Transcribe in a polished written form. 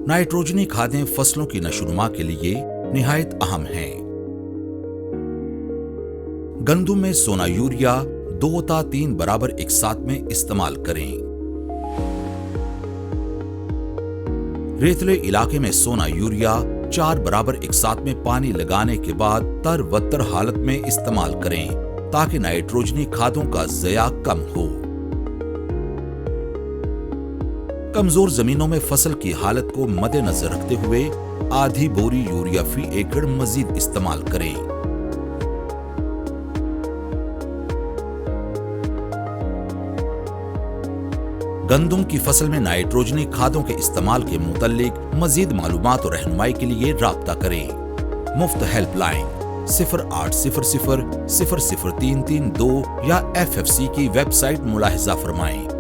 नाइट्रोजनी खादें फसलों की नशोनुमा के लिए निहायत अहम हैं। गंदम में सोना यूरिया 2:3 बराबर एक साथ में इस्तेमाल करें। रेतले इलाके में सोना यूरिया 4 बराबर एक साथ में पानी लगाने के बाद तर-वतर हालत में इस्तेमाल करें ताकि नाइट्रोजनी खादों का ज़या कम हो। कमजोर जमीनों में फसल की हालत को मद्देनजर रखते हुए आधी बोरी यूरिया फी एकड़ मजीद इस्तेमाल करें। गंदम की फसल में नाइट्रोजनी खादों के इस्तेमाल के मुतल्लिक मजीद मालूमात और रहनुमाई के लिए राब्ता करें। मुफ्त हेल्पलाइन 0800 00332 या FFC की वेबसाइट मुलाहिजा फरमाएं।